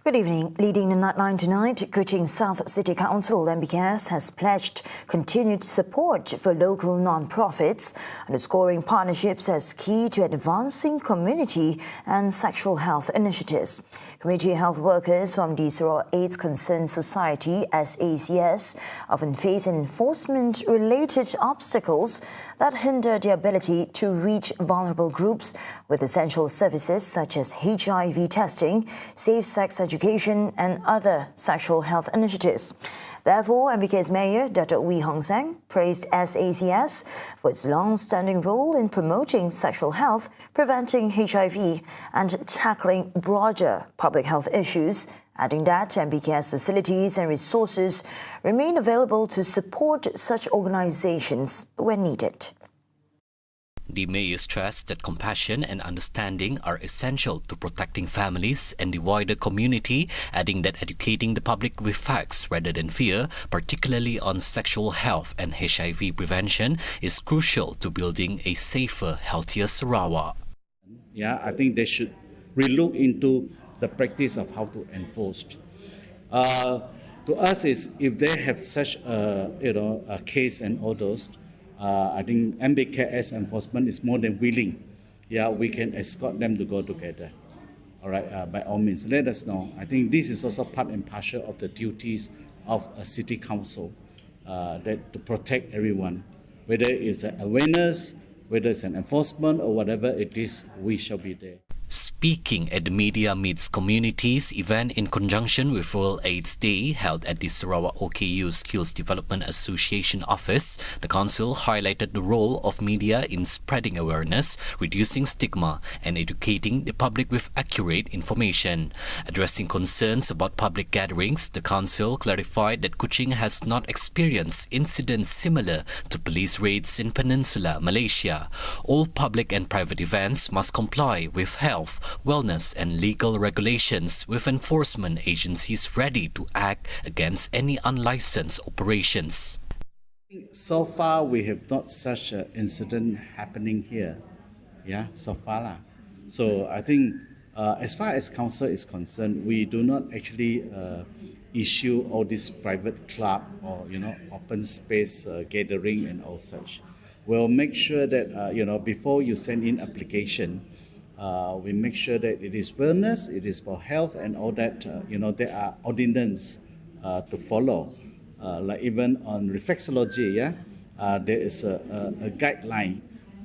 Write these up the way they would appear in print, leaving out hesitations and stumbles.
Good evening. Leading the Nightline tonight, Kuching South City Council MBKS has pledged continued support for local non-profits, underscoring partnerships as key to advancing community and sexual health initiatives. Community health workers from the Sarawak AIDS Concerned Society (SACS) often face enforcement-related obstacles that hinder their ability to reach vulnerable groups with essential services such as HIV testing, safe sex education and other sexual health initiatives. Therefore, MBK's Mayor, Dr. Wee Hong Sang, praised SACS for its long-standing role in promoting sexual health, preventing HIV and tackling broader public health issues, adding that MBKS facilities and resources remain available to support such organizations when needed. The Mayor stressed that compassion and understanding are essential to protecting families and the wider community, adding that educating the public with facts rather than fear, particularly on sexual health and HIV prevention, is crucial to building a safer, healthier Sarawak. Yeah, I think they should relook into the practice of how to enforce. To us, is if they have such a case and all those. I think MBKS enforcement is more than willing. Yeah, we can escort them to go together. All right, by all means, let us know. I think this is also part and parcel of the duties of a city council, that to protect everyone, whether it's an awareness, whether it's an enforcement or whatever it is, we shall be there. Speaking at the Media Meets Communities event in conjunction with World AIDS Day held at the Sarawak OKU Skills Development Association office, the council highlighted the role of media in spreading awareness, reducing stigma and educating the public with accurate information. Addressing concerns about public gatherings, the council clarified that Kuching has not experienced incidents similar to police raids in Peninsular Malaysia. All public and private events must comply with health, wellness and legal regulations, with enforcement agencies ready to act against any unlicensed operations. So far, we have not such an incident happening here. Yeah, so far. So I think as far as council is concerned, we do not actually issue all this private club or open space gathering and all such. We'll make sure that before you send in application, we make sure that it is wellness, it is for health and all that, there are ordinances to follow. Like even on reflexology, there is a guideline,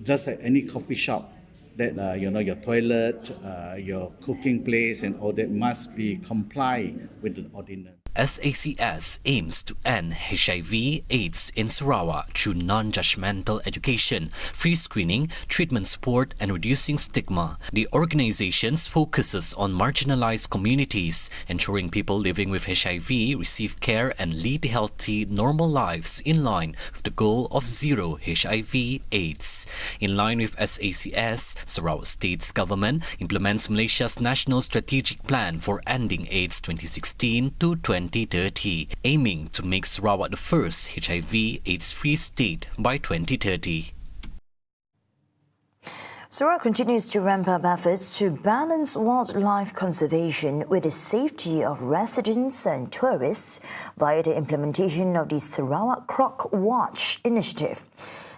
just like any coffee shop, that your toilet, your cooking place and all that must be comply with the ordinance. SACS aims to end HIV/AIDS in Sarawak through non-judgmental education, free screening, treatment support and reducing stigma. The organization focuses on marginalized communities, ensuring people living with HIV receive care and lead healthy, normal lives in line with the goal of zero HIV/AIDS. In line with SACS, Sarawak State's government implements Malaysia's National Strategic Plan for Ending AIDS 2016 to 2030, aiming to make Sarawak the first HIV/AIDS-free state by 2030. Sarawak continues to ramp up efforts to balance wildlife conservation with the safety of residents and tourists via the implementation of the Sarawak CROC Watch initiative.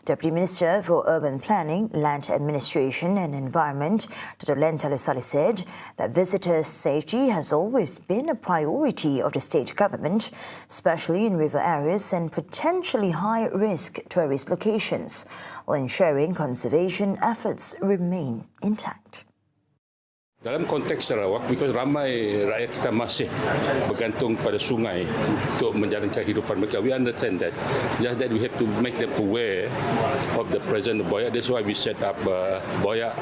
Deputy Minister for Urban Planning, Land Administration and Environment, Dr. Len Talusali said that visitors' safety has always been a priority of the state government, especially in river areas and potentially high-risk tourist locations, while ensuring conservation efforts remain intact. Dalam konteks Sarawak, because ramai rakyat kita masih bergantung pada sungai untuk menjalankan kehidupan mereka. We understand that. Just that we have to make them aware of the presence of boya. That's why we set up boya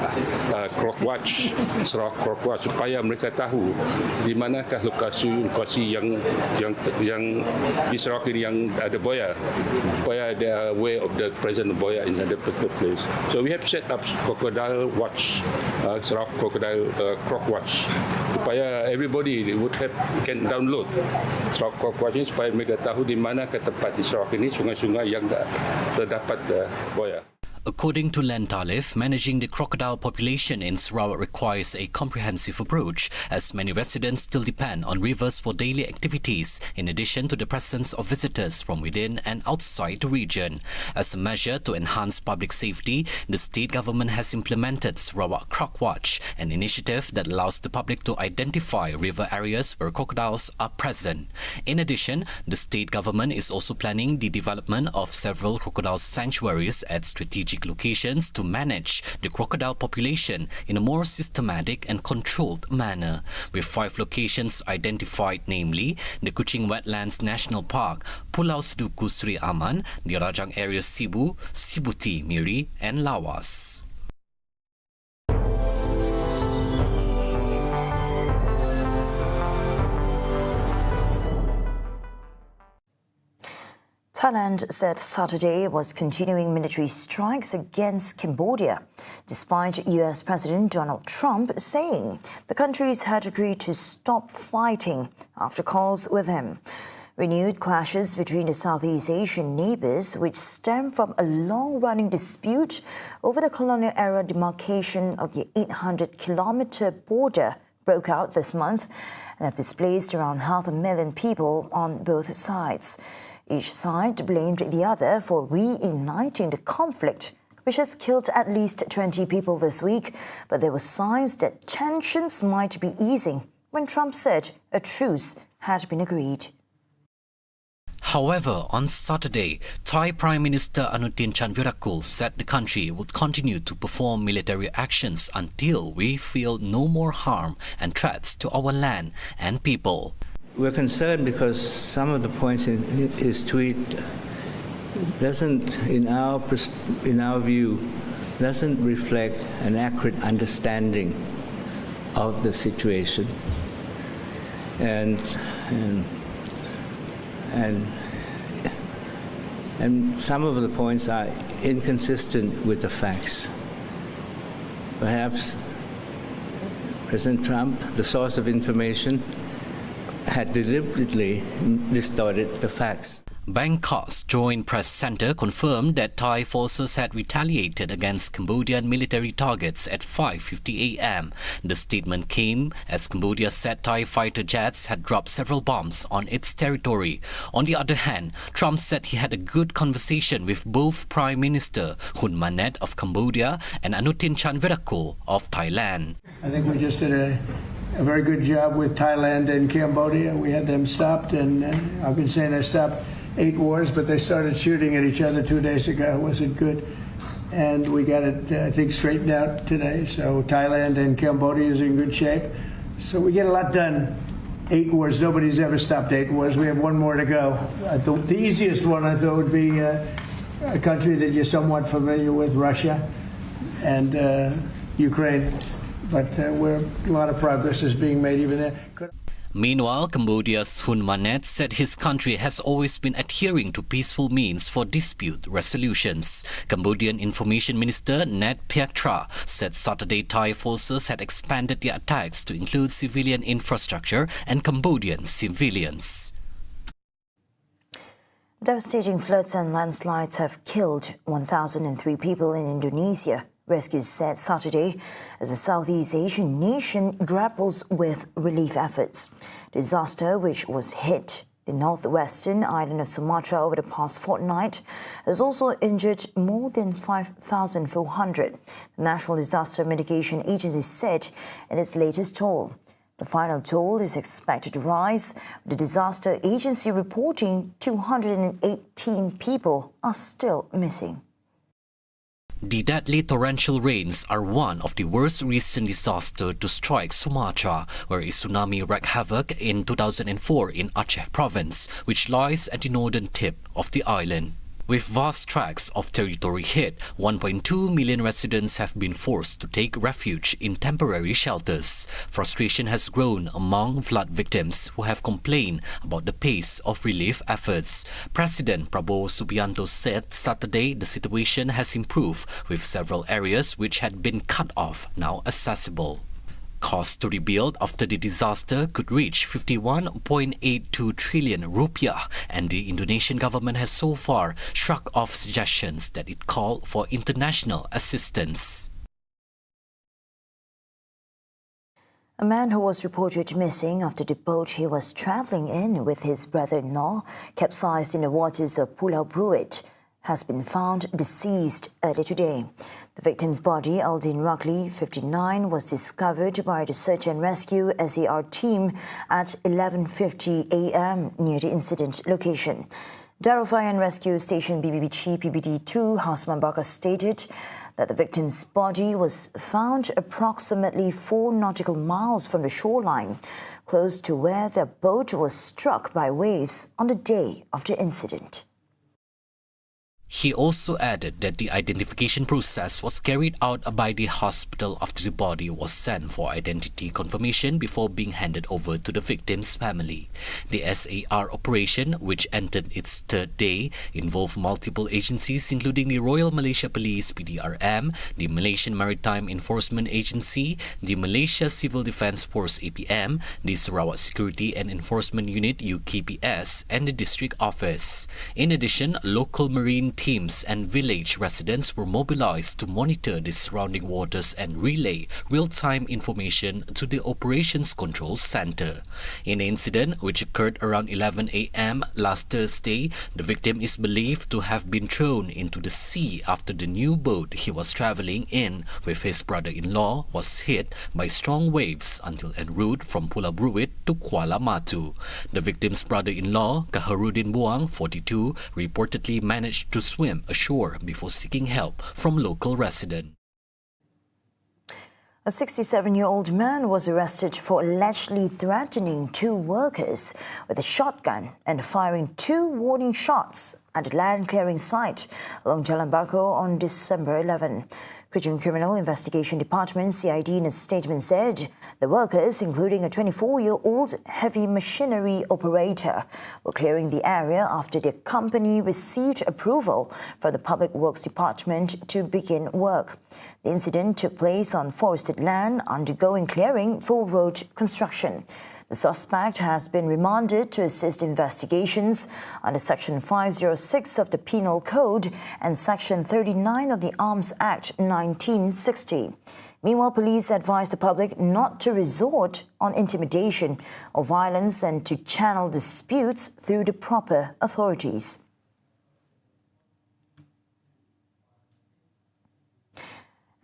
CROC Watch, Sarawak CROC Watch, supaya mereka tahu di manakah lokasi yang di Sarawak ini yang ada boya. Supaya they are aware of the presence of boya in that particular place. So we have set up crocodile watch, Sarawak crocodile CROC Watch, supaya everybody can download Sarawak CROC Watch ini supaya mereka tahu di mana ke tempat di Sarawak ini sungai-sungai yang terdapat boya. According to Len Talif, managing the crocodile population in Sarawak requires a comprehensive approach, as many residents still depend on rivers for daily activities, in addition to the presence of visitors from within and outside the region. As a measure to enhance public safety, the state government has implemented Sarawak CROC Watch, an initiative that allows the public to identify river areas where crocodiles are present. In addition, the state government is also planning the development of several crocodile sanctuaries at strategic locations to manage the crocodile population in a more systematic and controlled manner, with 5 locations identified, namely the Kuching Wetlands National Park, Pulau Seduku Sri Aman, the Rajang area Sibu, Sibuti Miri and Lawas. Thailand said Saturday was continuing military strikes against Cambodia, despite US President Donald Trump saying the countries had agreed to stop fighting after calls with him. Renewed clashes between the Southeast Asian neighbours, which stem from a long-running dispute over the colonial-era demarcation of the 800-kilometre border, broke out this month and have displaced around 500,000 people on both sides. Each side blamed the other for reigniting the conflict, which has killed at least 20 people this week, but there were signs that tensions might be easing when Trump said a truce had been agreed. However, on Saturday, Thai Prime Minister Anutin Chanvirakul said the country would continue to perform military actions until we feel no more harm and threats to our land and people. We're concerned because some of the points in his tweet doesn't, in our view, doesn't reflect an accurate understanding of the situation, and some of the points are inconsistent with the facts. Perhaps President Trump, the source of information, had deliberately distorted the facts. Bangkok's Joint Press Centre confirmed that Thai forces had retaliated against Cambodian military targets at 5:50 a.m. The statement came as Cambodia said Thai fighter jets had dropped several bombs on its territory. On the other hand, Trump said he had a good conversation with both Prime Minister Hun Manet of Cambodia and Anutin Chanvirakul of Thailand. I think we just did a very good job with Thailand and Cambodia. We had them stopped, and I've been saying I stopped 8 wars, but they started shooting at each other 2 days ago. It wasn't good. And we got it, I think, straightened out today. So Thailand and Cambodia is in good shape. So we get a lot done. 8 wars. Nobody's ever stopped 8 wars. We have 1 more to go. The easiest one, I thought, would be a country that you're somewhat familiar with, Russia and Ukraine. But a lot of progress is being made even there. Meanwhile, Cambodia's Hun Manet said his country has always been adhering to peaceful means for dispute resolutions. Cambodian Information Minister Nat Piaktra said Saturday Thai forces had expanded their attacks to include civilian infrastructure and Cambodian civilians. Devastating floods and landslides have killed 1,003 people in Indonesia, rescues said Saturday, as the Southeast Asian nation grapples with relief efforts. The disaster, which was hit the northwestern island of Sumatra over the past fortnight, has also injured more than 5,400, the National Disaster Mitigation Agency said in its latest toll. The final toll is expected to rise, with the disaster agency reporting 218 people are still missing. The deadly torrential rains are one of the worst recent disasters to strike Sumatra, where a tsunami wreaked havoc in 2004 in Aceh province, which lies at the northern tip of the island. With vast tracts of territory hit, 1.2 million residents have been forced to take refuge in temporary shelters. Frustration has grown among flood victims who have complained about the pace of relief efforts. President Prabowo Subianto said Saturday the situation has improved, with several areas which had been cut off now accessible. cost to rebuild after the disaster could reach 51.82 trillion rupiah, and the Indonesian government has so far shrugged off suggestions that it called for international assistance. A man who was reported missing after the boat he was travelling in with his brother-in-law capsized in the waters of Pulau Bruit has been found deceased earlier today. The victim's body, Aldin Rugli, 59, was discovered by the search and rescue SAR team at 11:50 a.m. near the incident location. Darul Fire and Rescue Station BBBG PBD2 Hasman Bakar stated that the victim's body was found approximately 4 nautical miles from the shoreline, close to where the boat was struck by waves on the day of the incident. He also added that the identification process was carried out by the hospital after the body was sent for identity confirmation before being handed over to the victim's family. The SAR operation, which entered its third day, involved multiple agencies including the Royal Malaysia Police PDRM, the Malaysian Maritime Enforcement Agency, the Malaysia Civil Defence Force APM, the Sarawak Security and Enforcement Unit UKPS, and the District Office. In addition, local marine teams and village residents were mobilized to monitor the surrounding waters and relay real-time information to the Operations Control Center. In the incident, which occurred around 11 a.m. last Thursday, the victim is believed to have been thrown into the sea after the new boat he was traveling in with his brother-in-law was hit by strong waves until en route from Pulau Bruit to Kuala Matu. The victim's brother-in-law, Kaharudin Buang, 42, reportedly managed to swim ashore before seeking help from local residents. A 67-year-old man was arrested for allegedly threatening 2 workers with a shotgun and firing 2 warning shots at a land clearing site along Jalan Bako on December 11. Kuching Criminal Investigation Department CID in a statement said the workers, including a 24-year-old heavy machinery operator, were clearing the area after their company received approval from the Public Works Department to begin work. The incident took place on forested land undergoing clearing for road construction. The suspect has been remanded to assist investigations under Section 506 of the Penal Code and Section 39 of the Arms Act 1960. Meanwhile, police advise the public not to resort on intimidation or violence and to channel disputes through the proper authorities.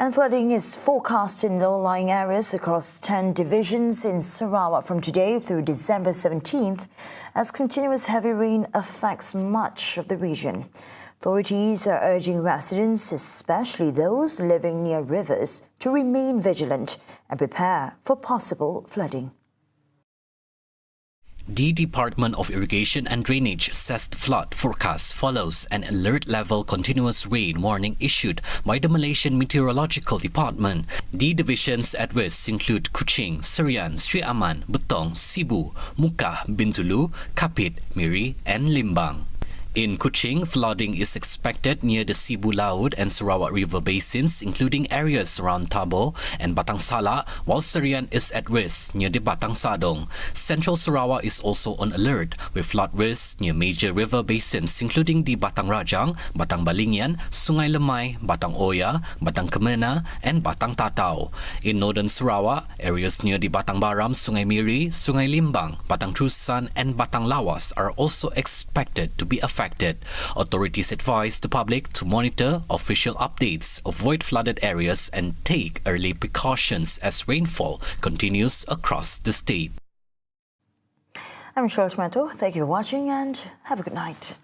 And flooding is forecast in low-lying areas across 10 divisions in Sarawak from today through December 17th as continuous heavy rain affects much of the region. Authorities are urging residents, especially those living near rivers, to remain vigilant and prepare for possible flooding. The Department of Irrigation and Drainage says the flood forecast follows an alert-level continuous rain warning issued by the Malaysian Meteorological Department. The divisions at risk include Kuching, Serian, Sri Aman, Betong, Sibu, Muka, Bintulu, Kapit, Miri and Limbang. In Kuching, flooding is expected near the Sibu Laut and Sarawak River basins, including areas around Tabo and Batang Sala, while Serian is at risk near the Batang Sadong. Central Sarawak is also on alert, with flood risks near major river basins, including the Batang Rajang, Batang Balingian, Sungai Lemai, Batang Oya, Batang Kemena, and Batang Tatau. In northern Sarawak, areas near the Batang Baram, Sungai Miri, Sungai Limbang, Batang Trusan, and Batang Lawas are also expected to be affected. Authorities advise the public to monitor official updates, avoid flooded areas, and take early precautions as rainfall continues across the state. I'm Charles Mato. Thank you for watching and have a good night.